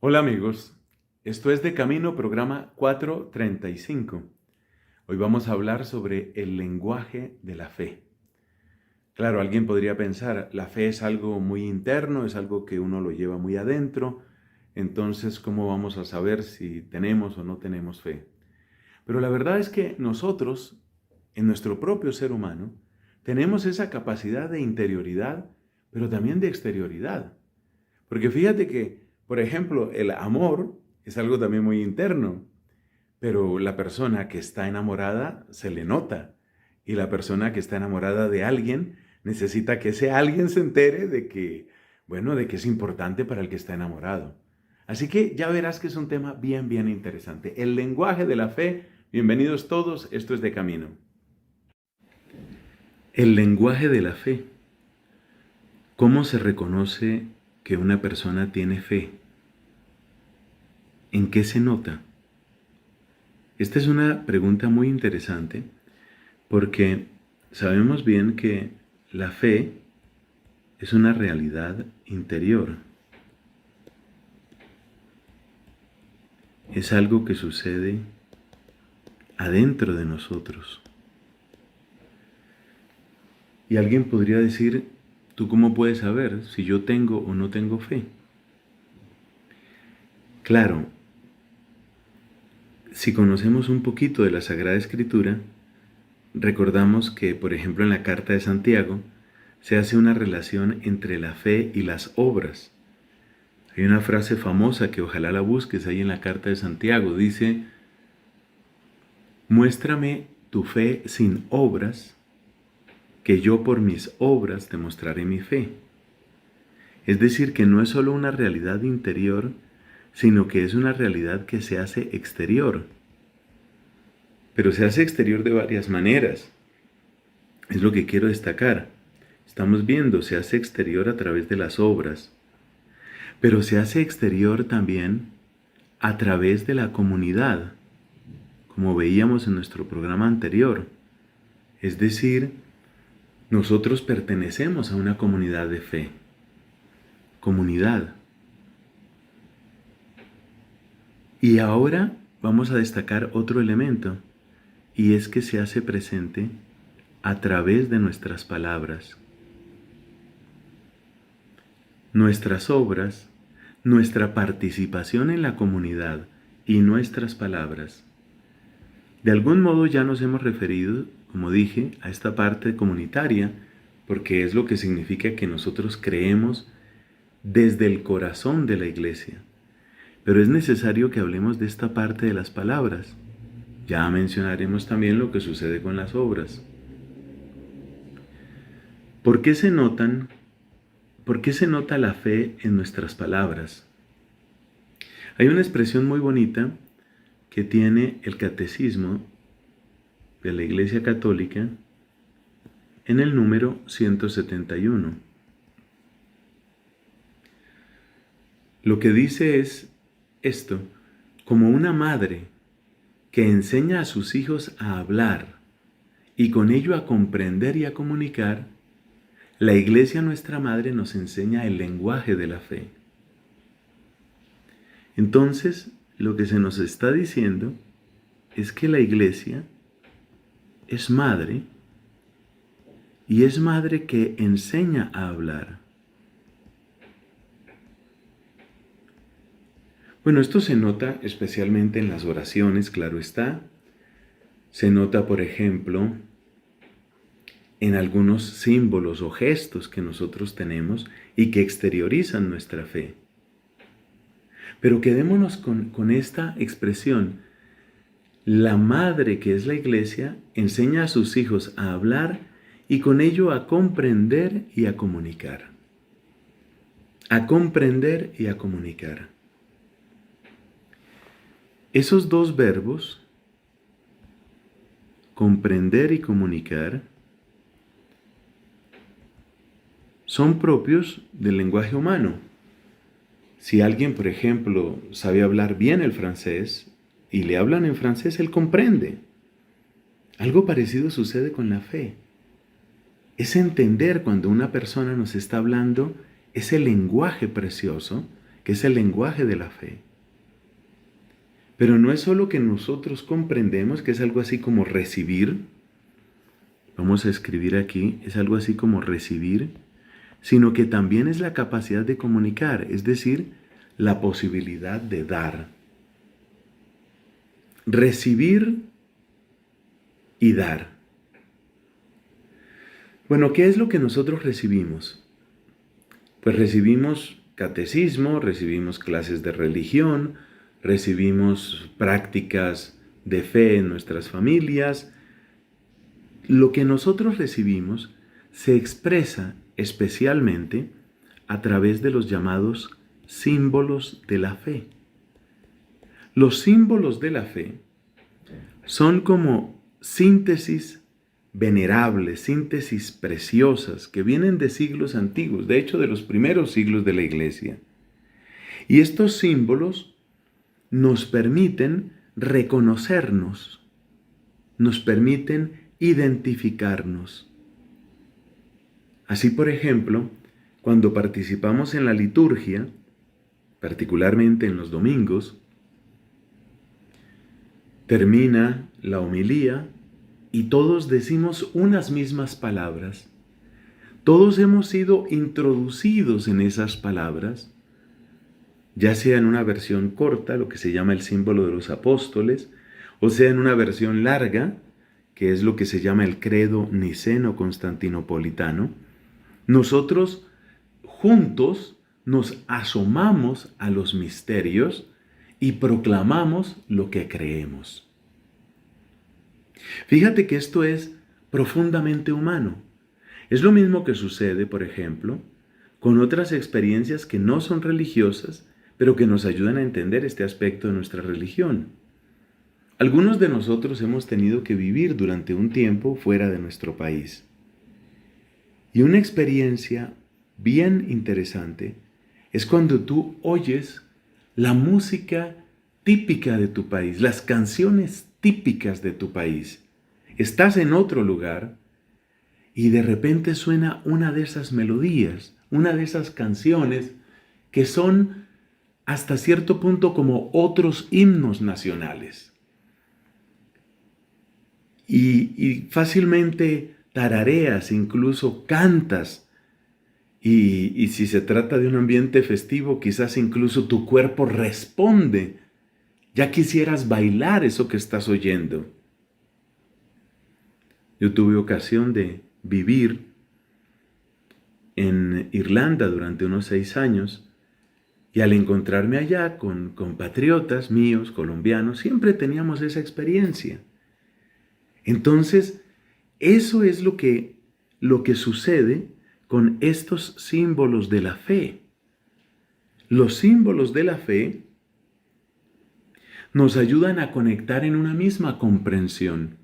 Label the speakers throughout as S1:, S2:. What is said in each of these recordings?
S1: Hola amigos, esto es De Camino, programa 435. Hoy vamos a hablar sobre el lenguaje de la fe. Claro, alguien podría pensar, la fe es algo muy interno, es algo que uno lo lleva muy adentro, entonces ¿cómo vamos a saber si tenemos o no tenemos fe? Pero la verdad es que nosotros, en nuestro propio ser humano, tenemos esa capacidad de interioridad, pero también de exterioridad. Porque fíjate que, por ejemplo, el amor es algo también muy interno, pero la persona que está enamorada se le nota. Y la persona que está enamorada de alguien necesita que ese alguien se entere de que, bueno, de que es importante para el que está enamorado. Así que ya verás que es un tema bien interesante. El lenguaje de la fe. Bienvenidos todos, esto es De Camino. El lenguaje de la fe. ¿Cómo se reconoce que una persona tiene fe? ¿En qué se nota? Esta es una pregunta muy interesante porque sabemos bien que la fe es una realidad interior. Es algo que sucede adentro de nosotros. Y alguien podría decir, ¿tú cómo puedes saber si yo tengo o no tengo fe? Claro, si conocemos un poquito de la Sagrada Escritura, recordamos que, por ejemplo, en la Carta de Santiago, se hace una relación entre la fe y las obras. Hay una frase famosa que ojalá la busques ahí en la Carta de Santiago. Dice, muéstrame tu fe sin obras, que yo por mis obras te mostraré mi fe. Es decir, que no es solo una realidad interior, sino que es una realidad que se hace exterior. Pero se hace exterior de varias maneras. Es lo que quiero destacar. Estamos viendo, se hace exterior a través de las obras, pero se hace exterior también a través de la comunidad, como veíamos en nuestro programa anterior. Es decir, nosotros pertenecemos a una comunidad de fe. Comunidad. Y ahora vamos a destacar otro elemento, y es que se hace presente a través de nuestras palabras. Nuestras obras, nuestra participación en la comunidad y nuestras palabras. De algún modo ya nos hemos referido, como dije, a esta parte comunitaria, porque es lo que significa que nosotros creemos desde el corazón de la iglesia. Pero es necesario que hablemos de esta parte de las palabras. Ya mencionaremos también lo que sucede con las obras. ¿Por qué se nota la fe en nuestras palabras? Hay una expresión muy bonita que tiene el Catecismo de la Iglesia Católica en el número 171. Lo que dice es esto: como una madre que enseña a sus hijos a hablar y con ello a comprender y a comunicar, la Iglesia, nuestra madre, nos enseña el lenguaje de la fe. Entonces, lo que se nos está diciendo es que la Iglesia es madre, y es madre que enseña a hablar. Bueno, esto se nota especialmente en las oraciones, claro está. Se nota, por ejemplo, en algunos símbolos o gestos que nosotros tenemos y que exteriorizan nuestra fe. Pero quedémonos con esta expresión. La madre, que es la Iglesia, enseña a sus hijos a hablar y con ello a comprender y a comunicar. A comprender y a comunicar. Esos dos verbos, comprender y comunicar, son propios del lenguaje humano. Si alguien, por ejemplo, sabe hablar bien el francés y le hablan en francés, él comprende. Algo parecido sucede con la fe. Es entender cuando una persona nos está hablando ese lenguaje precioso que es el lenguaje de la fe. Pero no es solo que nosotros comprendemos, que es algo así como recibir. Vamos a escribir aquí, es algo así como recibir, sino que también es la capacidad de comunicar, es decir, la posibilidad de dar. Recibir y dar. Bueno, ¿qué es lo que nosotros recibimos? Pues recibimos catecismo, recibimos clases de religión, recibimos prácticas de fe en nuestras familias. Lo que nosotros recibimos se expresa especialmente a través de los llamados símbolos de la fe. Los símbolos de la fe son como síntesis venerables, síntesis preciosas que vienen de siglos antiguos, de hecho de los primeros siglos de la Iglesia. Y estos símbolos nos permiten reconocernos, nos permiten identificarnos. Así, por ejemplo, cuando participamos en la liturgia, particularmente en los domingos, termina la homilía y todos decimos unas mismas palabras. Todos hemos sido introducidos en esas palabras, ya sea en una versión corta, lo que se llama el símbolo de los apóstoles, o sea en una versión larga, que es lo que se llama el credo niceno-constantinopolitano. Nosotros juntos nos asomamos a los misterios y proclamamos lo que creemos. Fíjate que esto es profundamente humano. Es lo mismo que sucede, por ejemplo, con otras experiencias que no son religiosas, pero que nos ayudan a entender este aspecto de nuestra religión. Algunos de nosotros hemos tenido que vivir durante un tiempo fuera de nuestro país. Y una experiencia bien interesante es cuando tú oyes la música típica de tu país, las canciones típicas de tu país. Estás en otro lugar y de repente suena una de esas melodías, una de esas canciones que son hasta cierto punto como otros himnos nacionales. Y fácilmente tarareas, incluso cantas. Y si se trata de un ambiente festivo, quizás incluso tu cuerpo responde. Ya quisieras bailar eso que estás oyendo. Yo tuve ocasión de vivir en Irlanda durante unos 6 años y al encontrarme allá con compatriotas míos, colombianos, siempre teníamos esa experiencia. Entonces, eso es lo que sucede con estos símbolos de la fe. Los símbolos de la fe nos ayudan a conectar en una misma comprensión.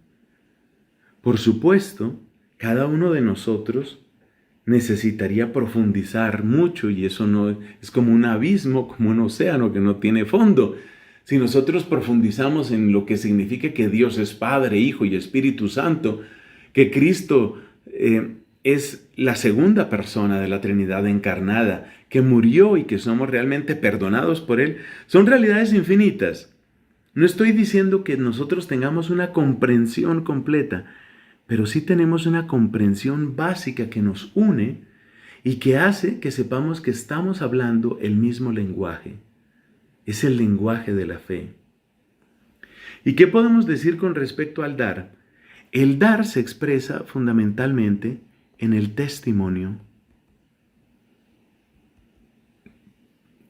S1: Por supuesto, cada uno de nosotros necesitaría profundizar mucho y eso no es como un abismo, como un océano que no tiene fondo. Si nosotros profundizamos en lo que significa que Dios es Padre, Hijo y Espíritu Santo, que Cristo es la segunda persona de la Trinidad encarnada, que murió y que somos realmente perdonados por Él, son realidades infinitas. No estoy diciendo que nosotros tengamos una comprensión completa, pero sí tenemos una comprensión básica que nos une y que hace que sepamos que estamos hablando el mismo lenguaje. Es el lenguaje de la fe. ¿Y qué podemos decir con respecto al dar? El dar se expresa fundamentalmente en el testimonio.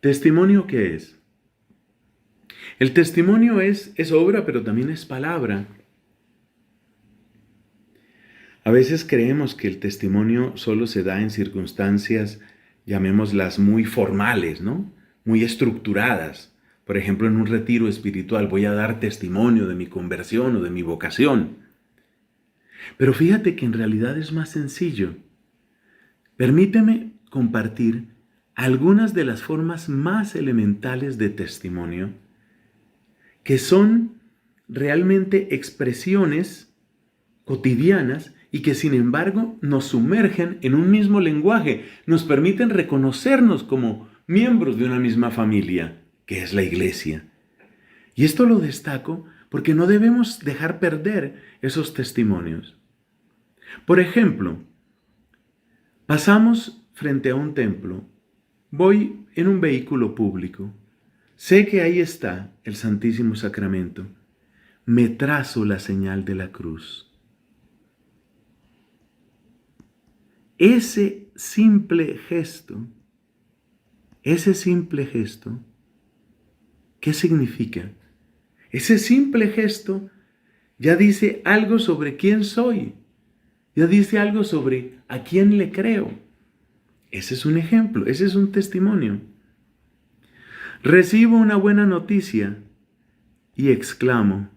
S1: ¿Testimonio qué es? El testimonio es obra, pero también es palabra. A veces creemos que el testimonio solo se da en circunstancias, llamémoslas muy formales, ¿no? Muy estructuradas. Por ejemplo, en un retiro espiritual voy a dar testimonio de mi conversión o de mi vocación. Pero fíjate que en realidad es más sencillo. Permíteme compartir algunas de las formas más elementales de testimonio, que son realmente expresiones cotidianas y que sin embargo nos sumergen en un mismo lenguaje, nos permiten reconocernos como miembros de una misma familia, que es la iglesia. Y esto lo destaco porque no debemos dejar perder esos testimonios. Por ejemplo, pasamos frente a un templo, voy en un vehículo público, sé que ahí está el Santísimo Sacramento, me trazo la señal de la cruz. Ese simple gesto, ¿qué significa? Ese simple gesto ya dice algo sobre quién soy, ya dice algo sobre a quién le creo. Ese es un ejemplo, ese es un testimonio. Recibo una buena noticia y exclamo,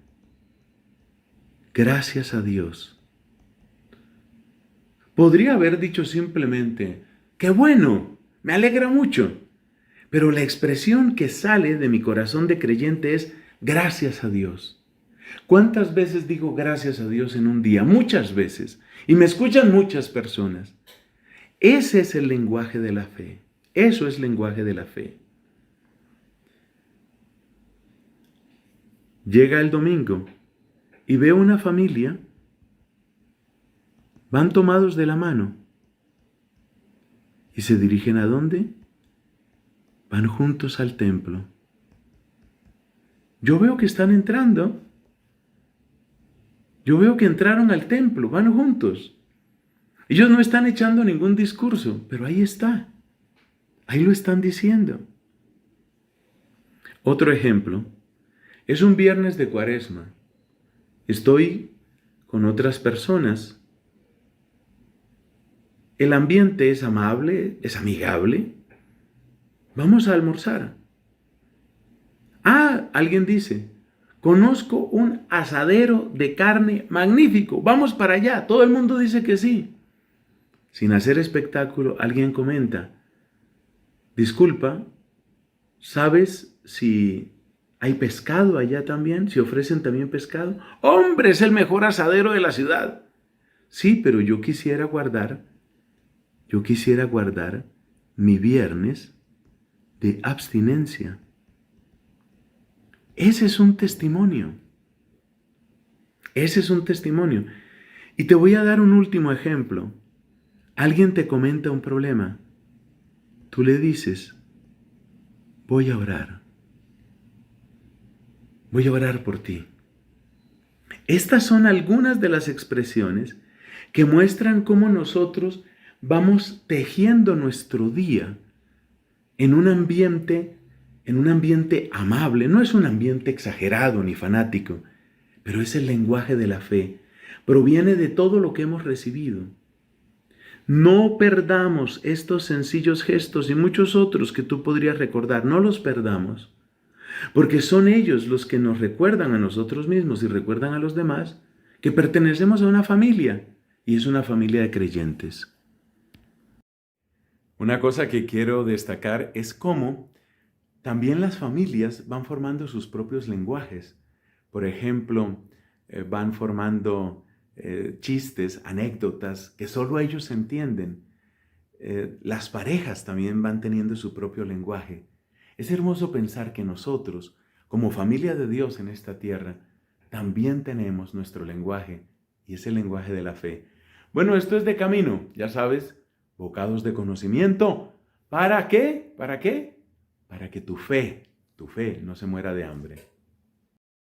S1: gracias a Dios. Podría haber dicho simplemente, ¡qué bueno! Me alegra mucho. Pero la expresión que sale de mi corazón de creyente es, gracias a Dios. ¿Cuántas veces digo gracias a Dios en un día? Muchas veces. Y me escuchan muchas personas. Ese es el lenguaje de la fe. Eso es lenguaje de la fe. Llega el domingo y veo una familia. Van tomados de la mano. ¿Y se dirigen a dónde? Van juntos al templo. Yo veo que están entrando. Yo veo que entraron al templo, van juntos. Ellos no están echando ningún discurso, pero ahí está. Ahí lo están diciendo. Otro ejemplo. Es un viernes de Cuaresma. Estoy con otras personas. El ambiente es amable, es amigable. Vamos a almorzar. Alguien dice, conozco un asadero de carne magnífico. Vamos para allá. Todo el mundo dice que sí. Sin hacer espectáculo, alguien comenta, disculpa, ¿sabes si hay pescado allá también? ¿Si ofrecen también pescado? ¡Hombre, es el mejor asadero de la ciudad! Sí, pero yo quisiera guardar mi viernes de abstinencia. Ese es un testimonio. Ese es un testimonio. Y te voy a dar un último ejemplo. Alguien te comenta un problema. Tú le dices, voy a orar. Voy a orar por ti. Estas son algunas de las expresiones que muestran cómo nosotros vamos tejiendo nuestro día en un ambiente amable. No es un ambiente exagerado ni fanático, pero es el lenguaje de la fe. Proviene de todo lo que hemos recibido. No perdamos estos sencillos gestos y muchos otros que tú podrías recordar. No los perdamos, porque son ellos los que nos recuerdan a nosotros mismos y recuerdan a los demás que pertenecemos a una familia, y es una familia de creyentes. Una cosa que quiero destacar es cómo también las familias van formando sus propios lenguajes. Por ejemplo, van formando chistes, anécdotas que solo ellos entienden. Las parejas también van teniendo su propio lenguaje. Es hermoso pensar que nosotros, como familia de Dios en esta tierra, también tenemos nuestro lenguaje, y es el lenguaje de la fe. Bueno, esto es De Camino, ya sabes, bocados de conocimiento. ¿Para qué? ¿Para qué? Para que tu fe no se muera de hambre.